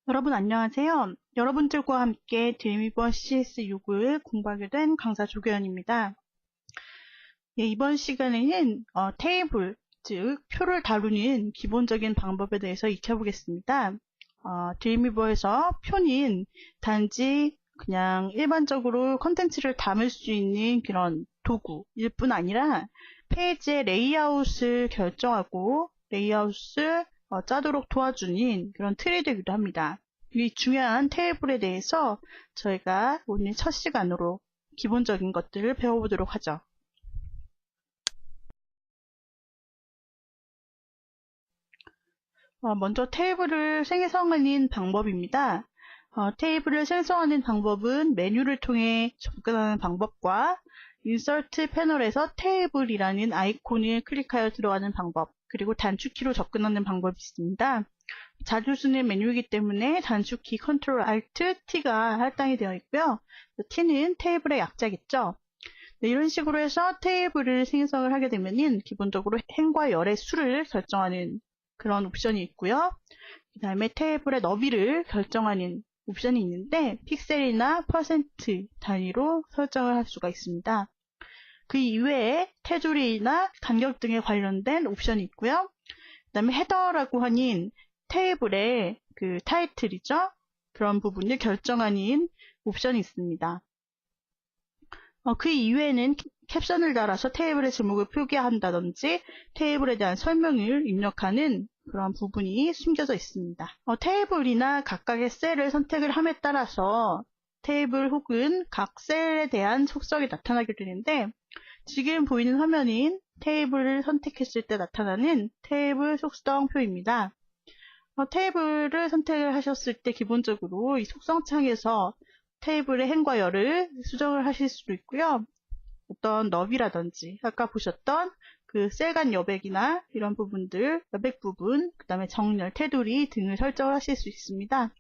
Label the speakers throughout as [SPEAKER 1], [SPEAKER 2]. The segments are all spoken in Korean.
[SPEAKER 1] 여러분 안녕하세요. 여러분들과 함께 드림위버 CS6을 공부하게 된 강사 조교연입니다. 이번 시간에는 테이블, 즉 표를 다루는 기본적인 방법에 대해서 익혀보겠습니다. 드림위버에서 표는 단지 그냥 일반적으로 컨텐츠를 담을 수 있는 그런 도구일 뿐 아니라 페이지의 레이아웃을 결정하고 레이아웃을 짜도록 도와주는 그런 툴이 되기도 합니다. 이 중요한 테이블에 대해서 저희가 오늘 첫 시간으로 기본적인 것들을 배워보도록 하죠. 먼저 테이블을 생성하는 방법입니다. 테이블을 생성하는 방법은 메뉴를 통해 접근하는 방법과 인서트 패널에서 테이블이라는 아이콘을 클릭하여 들어가는 방법, 그리고 단축키로 접근하는 방법이 있습니다. 자주 쓰는 메뉴이기 때문에 단축키 Ctrl Alt T가 할당이 되어 있고요. T는 테이블의 약자겠죠. 네, 이런 식으로 해서 테이블을 생성을 하게 되면 기본적으로 행과 열의 수를 결정하는 그런 옵션이 있고요. 그 다음에 테이블의 너비를 결정하는 옵션이 있는데 픽셀이나 퍼센트 단위로 설정을 할 수가 있습니다. 그 이외에 테두리나 간격 등에 관련된 옵션이 있고요. 그 다음에 헤더라고 하는 테이블의 그 타이틀이죠. 그런 부분을 결정하는 옵션이 있습니다. 그 이외에는 캡션을 달아서 테이블의 제목을 표기한다든지 테이블에 대한 설명을 입력하는 그런 부분이 숨겨져 있습니다. 테이블이나 각각의 셀을 선택을 함에 따라서 테이블 혹은 각 셀에 대한 속성이 나타나게 되는데 지금 보이는 화면인 테이블을 선택했을 때 나타나는 테이블 속성표입니다. 테이블을 선택을 하셨을 때 기본적으로 이 속성창에서 테이블의 행과 열을 수정을 하실 수도 있고요. 어떤 너비라든지 아까 보셨던 그 셀 간 여백이나 이런 부분들, 여백 부분, 그 다음에 정렬, 테두리 등을 설정을 하실 수 있습니다.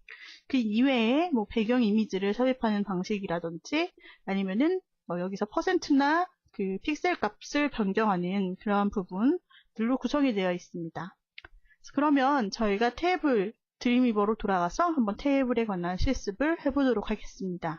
[SPEAKER 1] 그 이외에 뭐 배경 이미지를 삽입하는 방식이라든지 아니면은 여기서 퍼센트나 그 픽셀 값을 변경하는 그러한 부분들로 구성이 되어 있습니다. 그러면 저희가 테이블 드림위버로 돌아가서 한번 테이블에 관한 실습을 해보도록 하겠습니다.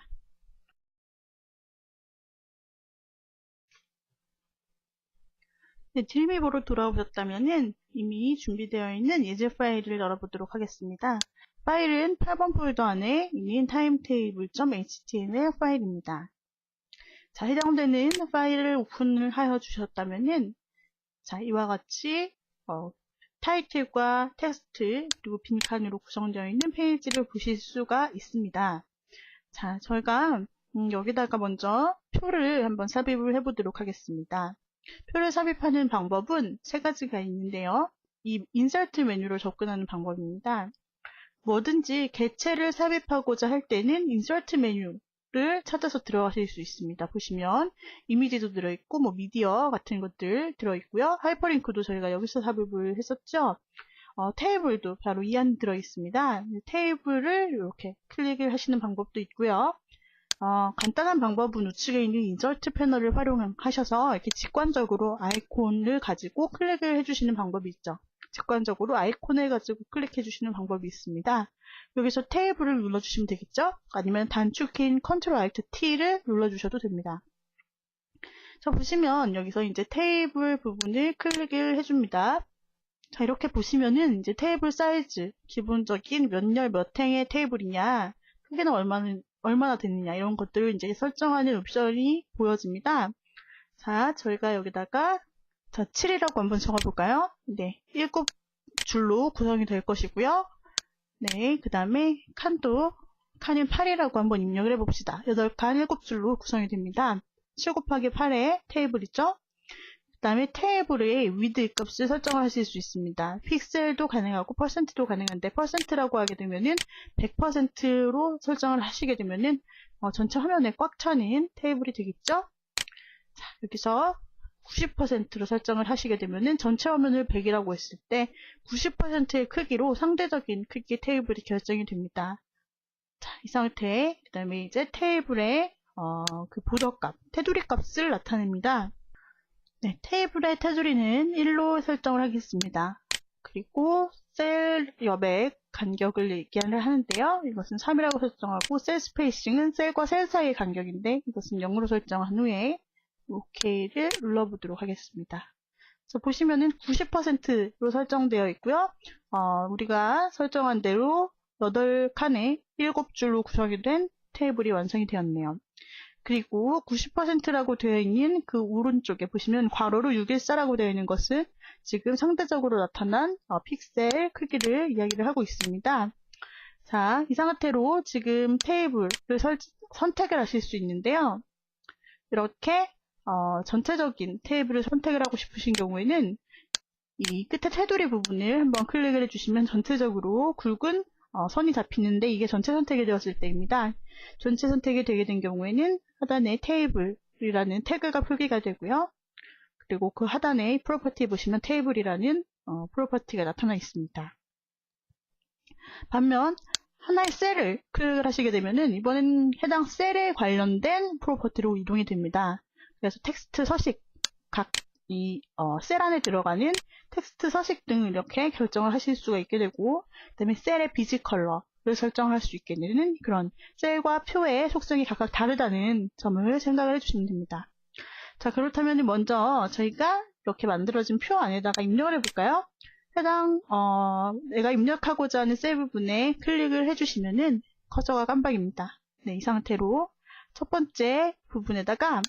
[SPEAKER 1] 네, 드림위버로 돌아오셨다면 이미 준비되어 있는 예제 파일을 열어보도록 하겠습니다. 파일은 8번 폴더 안에 있는 timetable.html 파일입니다. 자, 해당되는 파일을 오픈을 하여 주셨다면 자, 이와 같이 타이틀과 텍스트 그리고 빈칸으로 구성되어 있는 페이지를 보실 수가 있습니다. 자, 저희가 여기다가 먼저 표를 한번 삽입을 해보도록 하겠습니다. 표를 삽입하는 방법은 세 가지가 있는데요. 이 인서트 메뉴로 접근하는 방법입니다. 뭐든지 개체를 삽입하고자 할 때는 인서트 메뉴를 찾아서 들어가실 수 있습니다. 보시면 이미지도 들어있고 뭐 미디어 같은 것들 들어있고요. 하이퍼링크도 저희가 여기서 삽입을 했었죠. 테이블도 바로 이 안에 들어있습니다. 테이블을 이렇게 클릭을 하시는 방법도 있고요. 간단한 방법은 우측에 있는 인서트 패널을 활용하셔서 이렇게 직관적으로 아이콘을 가지고 클릭을 해주시는 방법이 있죠. 직관적으로 아이콘을 가지고 클릭해 주시는 방법이 있습니다. 여기서 테이블을 눌러주시면 되겠죠? 아니면 단축키인 Ctrl Alt T를 눌러주셔도 됩니다. 자, 보시면 여기서 이제 테이블 부분을 클릭을 해줍니다. 자, 이렇게 보시면은 이제 테이블 사이즈, 기본적인 몇 열 몇 행의 테이블이냐, 크기는 얼마나 되느냐, 이런 것들을 이제 설정하는 옵션이 보여집니다. 자, 저희가 여기다가, 자, 7이라고 한번 적어볼까요? 네, 7줄로 구성이 될 것이고요. 네, 그 다음에 칸은 8이라고 한번 입력을 해봅시다. 8칸 7줄로 구성이 됩니다. 7 곱하기 8의 테이블이죠? 그 다음에 테이블의 위드 값을 설정하실 수 있습니다. 픽셀도 가능하고 퍼센트도 가능한데 퍼센트라고 하게 되면은 100%로 설정을 하시게 되면은 전체 화면에 꽉 차는 테이블이 되겠죠? 자, 여기서 90%로 설정을 하시게 되면은 전체 화면을 100이라고 했을 때 90%의 크기로 상대적인 크기의 테이블이 결정이 됩니다. 자, 이 상태에 그 다음에 이제 테이블의 그 보더 값, 테두리 값을 나타냅니다. 네, 테이블의 테두리는 1로 설정을 하겠습니다. 그리고 셀 여백 간격을 얘기를 하는데요. 이것은 3이라고 설정하고 셀 스페이싱은 셀과 셀 사이의 간격인데 이것은 0으로 설정한 후에 OK를 눌러보도록 하겠습니다. 그래서 보시면은 90%로 설정되어 있고요. 우리가 설정한 대로 8칸에 7줄로 구성이 된 테이블이 완성이 되었네요. 그리고 90%라고 되어 있는 그 오른쪽에 보시면 괄호로 614라고 되어 있는 것은 지금 상대적으로 나타난 픽셀 크기를 이야기를 하고 있습니다. 자, 이 상태로 지금 테이블을 선택을 하실 수 있는데요. 이렇게 전체적인 테이블을 선택을 하고 싶으신 경우에는 이 끝에 테두리 부분을 한번 클릭을 해주시면 전체적으로 굵은 선이 잡히는데 이게 전체 선택이 되었을 때입니다. 전체 선택이 되게 된 경우에는 하단에 테이블이라는 태그가 표기가 되고요. 그리고 그 하단에 프로퍼티 보시면 테이블이라는 프로퍼티가 나타나 있습니다. 반면 하나의 셀을 클릭을 하시게 되면은 이번엔 해당 셀에 관련된 프로퍼티로 이동이 됩니다. 그래서 텍스트 서식, 각 이 셀 안에 들어가는 텍스트 서식 등을 이렇게 결정을 하실 수가 있게 되고, 그 다음에 셀의 비지 컬러를 설정할 수 있게 되는 그런 셀과 표의 속성이 각각 다르다는 점을 생각을 해주시면 됩니다. 자, 그렇다면 먼저 저희가 이렇게 만들어진 표 안에다가 입력을 해볼까요? 해당 내가 입력하고자 하는 셀 부분에 클릭을 해주시면은 커서가 깜빡입니다. 네, 이 상태로 첫 번째 부분에다가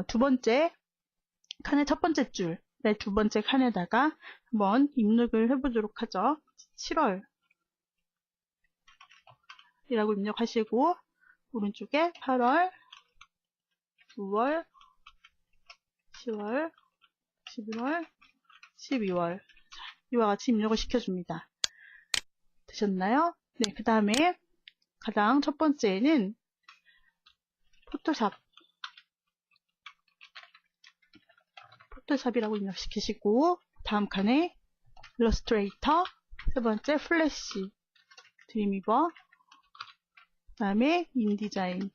[SPEAKER 1] 두 번째 칸의 첫 번째 줄의 두 번째 칸에다가 한번 입력을 해보도록 하죠. 7월 이라고 입력하시고 오른쪽에 8월, 9월, 10월, 11월, 12월 이와 같이 입력을 시켜줍니다. 되셨나요? 네, 그 다음에 가장 첫 번째는 포토샵이라고 입력시키시고 다음 칸에 일러스트레이터, 세 번째 플래시, 드림위버, 그 다음에 인디자인,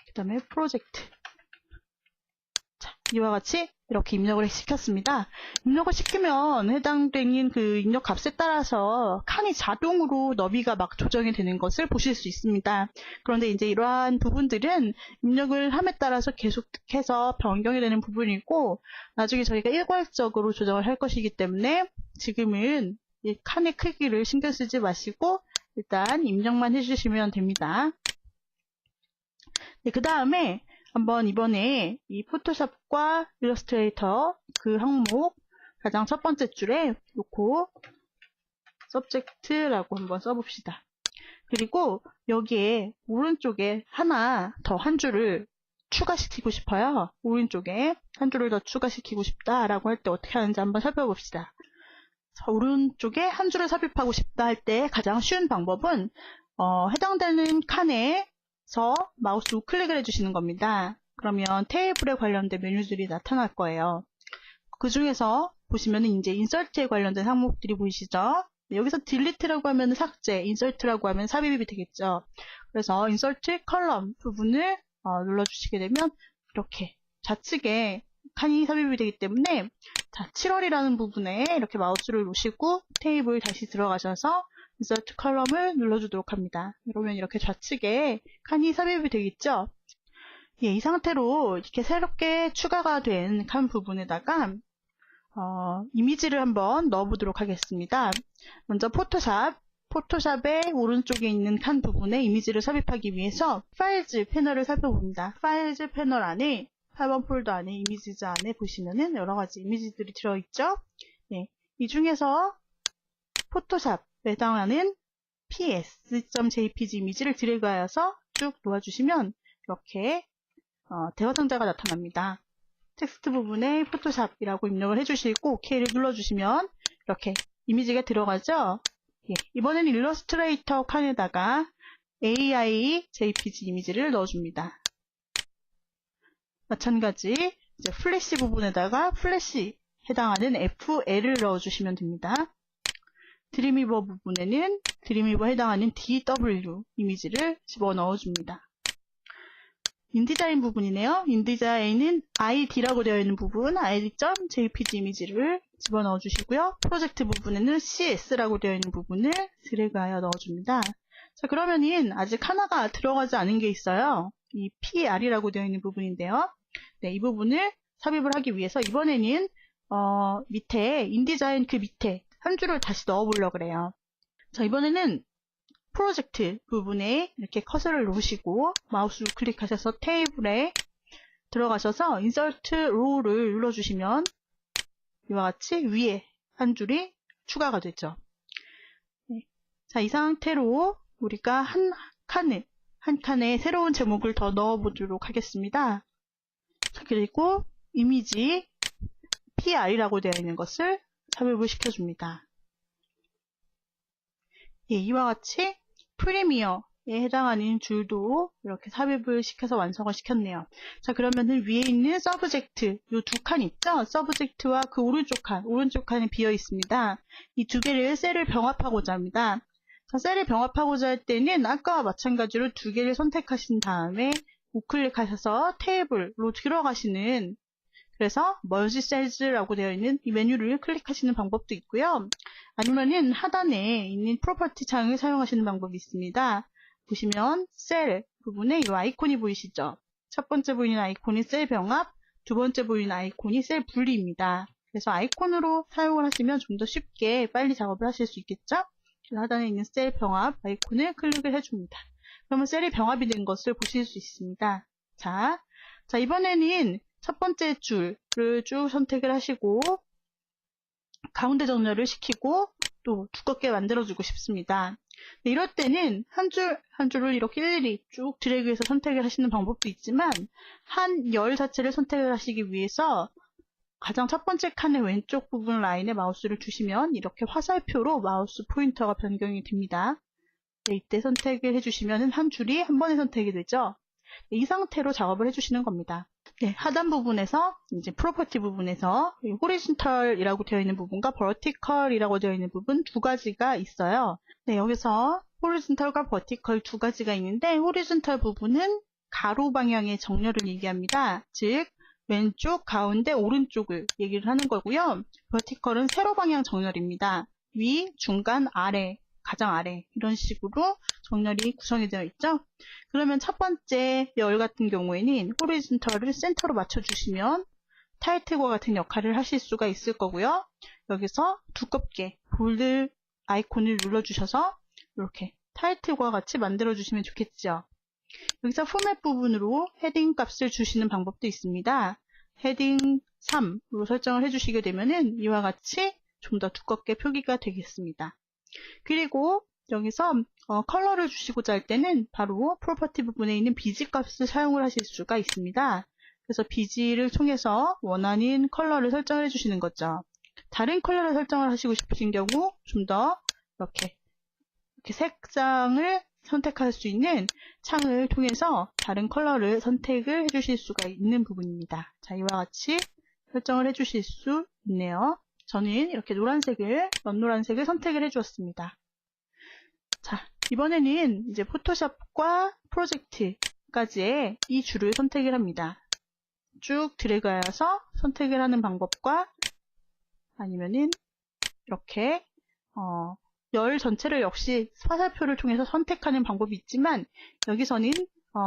[SPEAKER 1] 그 다음에 프로젝트. 자, 이와 같이 이렇게 입력을 시켰습니다. 입력을 시키면 해당되는 그 입력 값에 따라서 칸이 자동으로 너비가 막 조정이 되는 것을 보실 수 있습니다. 그런데 이제 이러한 부분들은 입력을 함에 따라서 계속해서 변경이 되는 부분이고 나중에 저희가 일괄적으로 조정을 할 것이기 때문에 지금은 이 칸의 크기를 신경 쓰지 마시고 일단 입력만 해주시면 됩니다. 네, 그 다음에 한번 이번에 이 포토샵과 일러스트레이터 그 항목 가장 첫 번째 줄에 놓고 subject라고 한번 써봅시다. 그리고 여기에 오른쪽에 하나 더 한 줄을 추가시키고 싶어요. 오른쪽에 한 줄을 더 추가시키고 싶다라고 할 때 어떻게 하는지 한번 살펴봅시다. 오른쪽에 한 줄을 삽입하고 싶다 할 때 가장 쉬운 방법은 해당되는 칸에서 마우스 우클릭을 해주시는 겁니다. 그러면 테이블에 관련된 메뉴들이 나타날 거예요. 그 중에서 보시면 이제 인설트에 관련된 항목들이 보이시죠? 여기서 딜리트라고 하면 삭제, 인설트라고 하면 삽입이 되겠죠. 그래서 인설트 컬럼 부분을 눌러주시게 되면 이렇게 좌측에 칸이 삽입이 되기 때문에 자, 7월이라는 부분에 이렇게 마우스를 놓으시고 테이블 다시 들어가셔서 인서트 컬럼을 눌러주도록 합니다. 그러면 이렇게 좌측에 칸이 삽입이 되겠죠. 예, 이 상태로 이렇게 새롭게 추가가 된 칸 부분에다가 이미지를 한번 넣어보도록 하겠습니다. 먼저 포토샵의 오른쪽에 있는 칸 부분에 이미지를 삽입하기 위해서 파일즈 패널을 살펴봅니다. 파일즈 패널 안에 8번 폴더 안에 이미지즈 안에 보시면은 여러 가지 이미지들이 들어있죠. 네, 이 중에서 포토샵에 해당하는 ps.jpg 이미지를 드래그하여서 쭉 놓아주시면 이렇게 대화 상자가 나타납니다. 텍스트 부분에 포토샵이라고 입력을 해주시고 OK를 눌러주시면 이렇게 이미지가 들어가죠. 예, 이번에는 일러스트레이터 칸에다가 AI JPG 이미지를 넣어줍니다. 마찬가지 이제 플래시 부분에다가 플래시 해당하는 FL을 넣어주시면 됩니다. 드림위버 부분에는 드림위버 해당하는 DW 이미지를 집어넣어줍니다. 인디자인 부분이네요. 인디자인은 ID라고 되어 있는 부분, ID.jpg 이미지를 집어넣어 주시고요. 프로젝트 부분에는 CS라고 되어 있는 부분을 드래그하여 넣어줍니다. 자, 그러면은 아직 하나가 들어가지 않은 게 있어요. 이 PR이라고 되어 있는 부분인데요. 네, 이 부분을 삽입을 하기 위해서 이번에는 밑에 인디자인 그 밑에 한 줄을 다시 넣어보려고 그래요. 자, 이번에는 프로젝트 부분에 이렇게 커서를 놓으시고 마우스 클릭하셔서 테이블에 들어가셔서 인서트 로우를 눌러주시면 이와 같이 위에 한 줄이 추가가 되죠. 네. 자, 이 상태로 우리가 한 칸에 새로운 제목을 더 넣어보도록 하겠습니다. 자, 그리고 이미지 PR이라고 되어 있는 것을 삽입을 시켜줍니다. 예, 이와 같이 프리미어에 해당하는 줄도 이렇게 삽입을 시켜서 완성을 시켰네요. 자, 그러면은 위에 있는 서브젝트, 이 두 칸 있죠? 서브젝트와 그 오른쪽 칸이 비어 있습니다. 이 두 개를 셀을 병합하고자 합니다. 자, 셀을 병합하고자 할 때는 아까와 마찬가지로 두 개를 선택하신 다음에 우클릭하셔서 테이블로 들어가시는, 그래서 멀지 셀즈라고 되어 있는 이 메뉴를 클릭하시는 방법도 있고요. 아니면은 하단에 있는 프로퍼티 창을 사용하시는 방법이 있습니다. 보시면 셀 부분에 이 아이콘이 보이시죠? 첫 번째 보이는 아이콘이 셀 병합, 두 번째 보이는 아이콘이 셀 분리입니다. 그래서 아이콘으로 사용을 하시면 좀 더 쉽게 빨리 작업을 하실 수 있겠죠? 그래서 하단에 있는 셀 병합 아이콘을 클릭을 해줍니다. 그러면 셀이 병합이 된 것을 보실 수 있습니다. 자, 이번에는 첫 번째 줄을 쭉 선택을 하시고 가운데 정렬을 시키고 또 두껍게 만들어주고 싶습니다. 네, 이럴 때는 한 줄을 이렇게 일일이 쭉 드래그해서 선택을 하시는 방법도 있지만 한 열 자체를 선택을 하시기 위해서 가장 첫 번째 칸의 왼쪽 부분 라인에 마우스를 두시면 이렇게 화살표로 마우스 포인터가 변경이 됩니다. 네, 이때 선택을 해주시면 한 줄이 한 번에 선택이 되죠. 네, 이 상태로 작업을 해주시는 겁니다. 네, 하단 부분에서 이제 프로퍼티 부분에서 호리즌털이라고 되어 있는 부분과 버티컬이라고 되어 있는 부분 두 가지가 있어요. 네, 여기서 호리즌털과 버티컬 두 가지가 있는데 호리즌털 부분은 가로 방향의 정렬을 얘기합니다. 즉 왼쪽, 가운데, 오른쪽을 얘기를 하는 거고요. 버티컬은 세로 방향 정렬입니다. 위, 중간, 아래, 가장 아래 이런 식으로 정렬이 구성이 되어 있죠. 그러면 첫 번째 열 같은 경우에는 호리즌털을 센터로 맞춰주시면 타이틀과 같은 역할을 하실 수가 있을 거고요. 여기서 두껍게 볼드 아이콘을 눌러주셔서 이렇게 타이틀과 같이 만들어주시면 좋겠죠. 여기서 포맷 부분으로 헤딩 값을 주시는 방법도 있습니다. 헤딩 3으로 설정을 해주시게 되면은 이와 같이 좀 더 두껍게 표기가 되겠습니다. 그리고 여기서 컬러를 주시고자 할 때는 바로 프로퍼티 부분에 있는 비지 값을 사용을 하실 수가 있습니다. 그래서 비지를 통해서 원하는 컬러를 설정을 해주시는 거죠. 다른 컬러를 설정을 하시고 싶으신 경우 좀 더 이렇게 색상을 선택할 수 있는 창을 통해서 다른 컬러를 선택을 해주실 수가 있는 부분입니다. 자, 이와 같이 설정을 해주실 수 있네요. 저는 이렇게 연노란색을 선택을 해주었습니다. 자, 이번에는 이제 포토샵과 프로젝트까지의 이 줄을 선택을 합니다. 쭉 드래그하여서 선택을 하는 방법과 아니면은 이렇게 열 전체를 역시 화살표를 통해서 선택하는 방법이 있지만 여기서는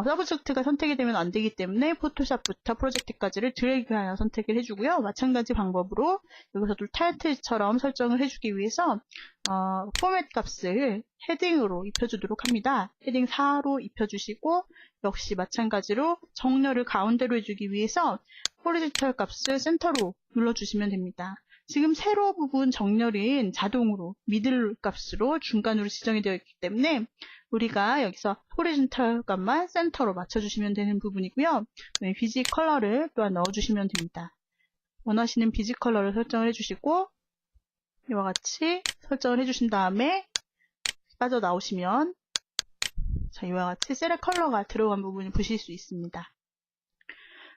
[SPEAKER 1] 서브젝트가 선택이 되면 안 되기 때문에 포토샵부터 프로젝트까지를 드래그하여 선택을 해주고요. 마찬가지 방법으로 여기서도 타이틀처럼 설정을 해주기 위해서 포맷 값을 헤딩으로 입혀주도록 합니다. 헤딩 4로 입혀주시고 역시 마찬가지로 정렬을 가운데로 해주기 위해서 호리젠털 값을 센터로 눌러주시면 됩니다. 지금 세로 부분 정렬은 자동으로 미들 값으로 중간으로 지정이 되어 있기 때문에 우리가 여기서 호리젠털 값만 센터로 맞춰주시면 되는 부분이고요. 비지 컬러를 또한 넣어주시면 됩니다. 원하시는 비지 컬러를 설정을 해주시고 이와 같이 설정을 해주신 다음에 빠져나오시면 자, 이와 같이 셀의 컬러가 들어간 부분을 보실 수 있습니다.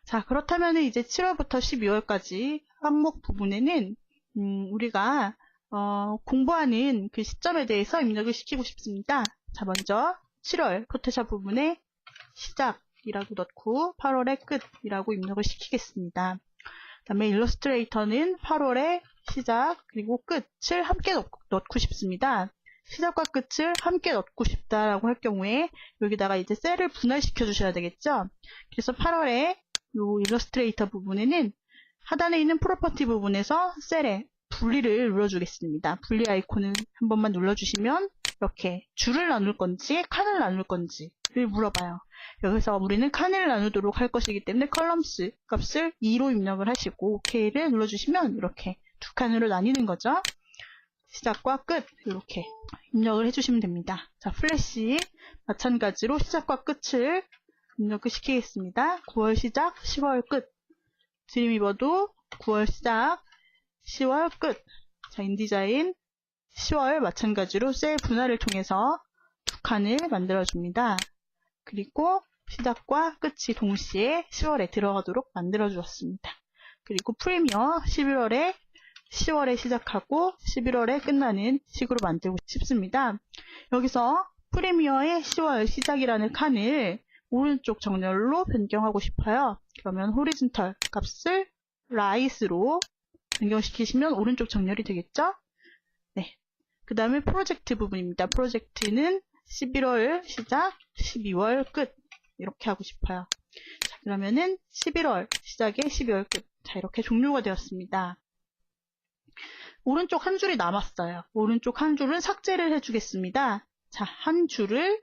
[SPEAKER 1] 자, 그렇다면 이제 7월부터 12월까지 항목 부분에는 우리가 공부하는 그 시점에 대해서 입력을 시키고 싶습니다. 자, 먼저 7월 포토샵 부분에 시작이라고 넣고 8월의 끝이라고 입력을 시키겠습니다. 그 다음에 일러스트레이터는 8월의 시작, 그리고 끝을 함께 넣고 싶습니다. 시작과 끝을 함께 넣고 싶다라고 할 경우에 여기다가 이제 셀을 분할시켜 주셔야 되겠죠. 그래서 8월에 요 일러스트레이터 부분에는 하단에 있는 프로퍼티 부분에서 셀에 분리를 눌러주겠습니다. 분리 아이콘을 한 번만 눌러주시면 이렇게 줄을 나눌 건지 칸을 나눌 건지를 물어봐요. 여기서 우리는 칸을 나누도록 할 것이기 때문에 컬럼스 값을 2로 입력을 하시고 OK를 눌러주시면 이렇게 두 칸으로 나뉘는 거죠. 시작과 끝 이렇게 입력을 해주시면 됩니다. 자, 플래시 마찬가지로 시작과 끝을 입력을 시키겠습니다. 9월 시작, 10월 끝. 드림위버도 9월 시작, 10월 끝. 자, 인디자인 10월 마찬가지로 셀 분할을 통해서 두 칸을 만들어줍니다. 그리고 시작과 끝이 동시에 10월에 들어가도록 만들어 주었습니다. 그리고 프리미어 10월에 시작하고 11월에 끝나는 식으로 만들고 싶습니다. 여기서 프리미어의 10월 시작이라는 칸을 오른쪽 정렬로 변경하고 싶어요. 그러면 호리즌털 값을 라이트로 변경시키시면 오른쪽 정렬이 되겠죠? 네. 그 다음에 프로젝트 부분입니다. 프로젝트는 11월 시작, 12월 끝 이렇게 하고 싶어요. 자, 그러면은 11월 시작에 12월 끝. 자, 이렇게 종료가 되었습니다. 오른쪽 한 줄이 남았어요. 오른쪽 한 줄은 삭제를 해주겠습니다. 자, 한 줄을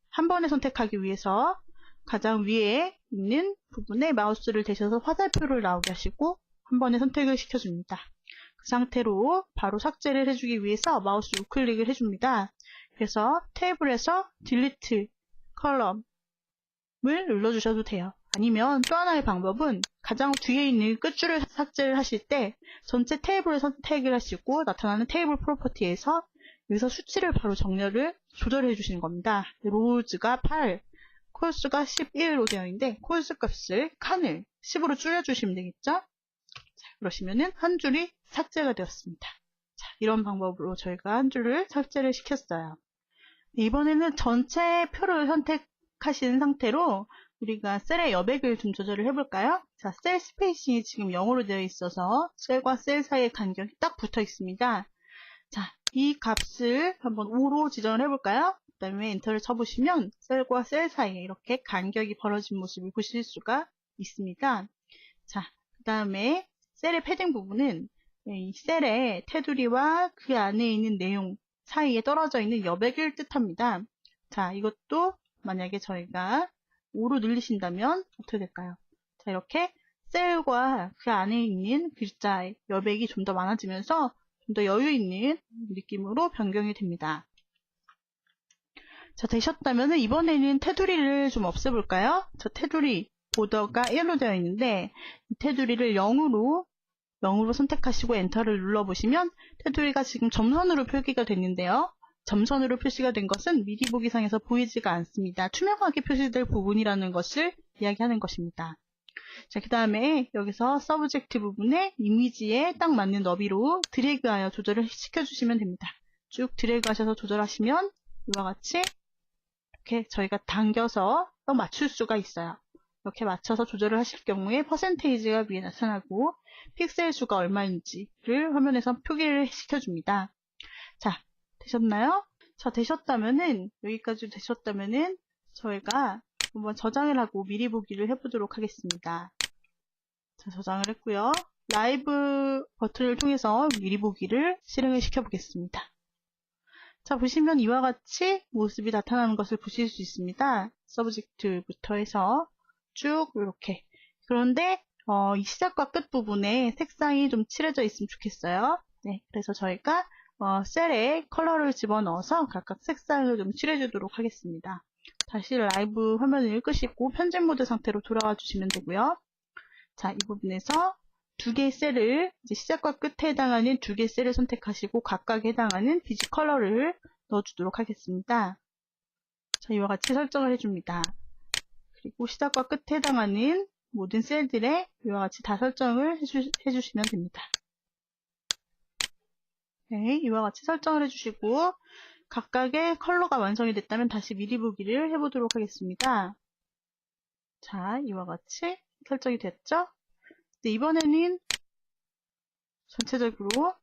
[SPEAKER 1] 한 번에 선택하기 위해서 가장 위에 있는 부분에 마우스를 대셔서 화살표를 나오게 하시고 한 번에 선택을 시켜줍니다. 그 상태로 바로 삭제를 해주기 위해서 마우스 우클릭을 해줍니다. 그래서 테이블에서 딜리트 컬럼을 눌러주셔도 돼요. 아니면 또 하나의 방법은 가장 뒤에 있는 끝줄을 삭제를 하실 때 전체 테이블을 선택을 하시고 나타나는 테이블 프로퍼티에서 여기서 수치를 바로 조절해 주시는 겁니다. 로우즈가 8, 콜수가 11로 되어 있는데 콜수 값을 칸을 10으로 줄여주시면 되겠죠? 자, 그러시면은 한 줄이 삭제가 되었습니다. 자, 이런 방법으로 저희가 한 줄을 삭제를 시켰어요. 이번에는 전체 표를 선택하신 상태로 우리가 셀의 여백을 좀 조절을 해볼까요? 자, 셀 스페이싱이 지금 0으로 되어 있어서 셀과 셀 사이의 간격이 딱 붙어 있습니다. 자, 이 값을 한번 5로 지정을 해볼까요? 그 다음에 엔터를 쳐보시면 셀과 셀 사이에 이렇게 간격이 벌어진 모습을 보실 수가 있습니다. 자, 그 다음에 셀의 패딩 부분은 이 셀의 테두리와 그 안에 있는 내용 사이에 떨어져 있는 여백을 뜻합니다. 자, 이것도 만약에 저희가 5로 늘리신다면 어떻게 될까요? 자, 이렇게 셀과 그 안에 있는 글자의 여백이 좀 더 많아지면서 좀 더 여유 있는 느낌으로 변경이 됩니다. 자, 되셨다면 이번에는 테두리를 좀 없애볼까요? 저 테두리 보더가 1로 되어 있는데 이 테두리를 0으로 선택하시고 엔터를 눌러보시면 테두리가 지금 점선으로 표기가 됐는데요. 점선으로 표시가 된 것은 미리 보기상에서 보이지가 않습니다. 투명하게 표시될 부분이라는 것을 이야기하는 것입니다. 자, 그 다음에 여기서 서브젝트 부분에 이미지에 딱 맞는 너비로 드래그하여 조절을 시켜주시면 됩니다. 쭉 드래그 하셔서 조절하시면 이와 같이 이렇게 저희가 당겨서 또 맞출 수가 있어요. 이렇게 맞춰서 조절을 하실 경우에 퍼센테이지가 위에 나타나고 픽셀 수가 얼마인지를 화면에서 표기를 시켜줍니다. 자, 되셨나요? 자, 되셨다면은 여기까지 되셨다면은 저희가 한번 저장을 하고 미리 보기를 해보도록 하겠습니다. 자, 저장을 했고요. 라이브 버튼을 통해서 미리 보기를 실행을 시켜보겠습니다. 자, 보시면 이와 같이 모습이 나타나는 것을 보실 수 있습니다. 서브젝트부터 해서 쭉 이렇게. 그런데 이 시작과 끝 부분에 색상이 좀 칠해져 있으면 좋겠어요. 네, 그래서 저희가 셀에 컬러를 집어넣어서 각각 색상을 좀 칠해주도록 하겠습니다. 다시 라이브 화면을 끄시고 편집 모드 상태로 돌아와 주시면 되고요. 자, 이 부분에서 두 개의 셀을 이제 시작과 끝에 해당하는 두 개의 셀을 선택하시고 각각에 해당하는 비지 컬러를 넣어주도록 하겠습니다. 자, 이와 같이 설정을 해줍니다. 그리고 시작과 끝에 해당하는 모든 셀들에 이와 같이 다 설정을 해주시면 됩니다. 네, 이와 같이 설정을 해주시고 각각의 컬러가 완성이 됐다면 다시 미리 보기를 해보도록 하겠습니다. 자, 이와 같이 설정이 됐죠? 네, 이번에는 전체적으로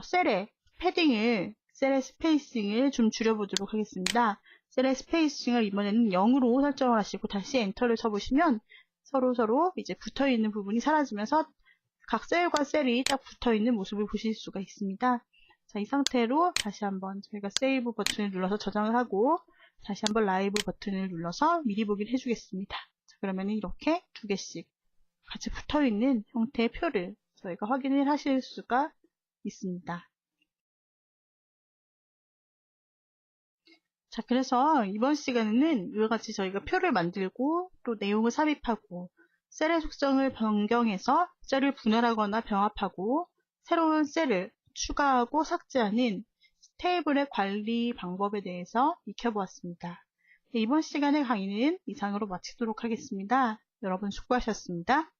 [SPEAKER 1] 셀의 패딩을, 셀의 스페이싱을 좀 줄여보도록 하겠습니다. 셀의 스페이싱을 이번에는 0으로 설정을 하시고 다시 엔터를 쳐보시면 서로 이제 붙어있는 부분이 사라지면서 각 셀과 셀이 딱 붙어있는 모습을 보실 수가 있습니다. 자, 이 상태로 다시 한번 저희가 세이브 버튼을 눌러서 저장을 하고 다시 한번 라이브 버튼을 눌러서 미리 보기를 해주겠습니다. 자, 그러면 이렇게 두 개씩 같이 붙어있는 형태의 표를 저희가 확인을 하실 수가 있습니다. 자, 그래서 이번 시간에는 이와 같이 저희가 표를 만들고 또 내용을 삽입하고 셀의 속성을 변경해서 셀을 분할하거나 병합하고 새로운 셀을 추가하고 삭제하는 테이블의 관리 방법에 대해서 익혀보았습니다. 네, 이번 시간의 강의는 이상으로 마치도록 하겠습니다. 여러분 수고하셨습니다.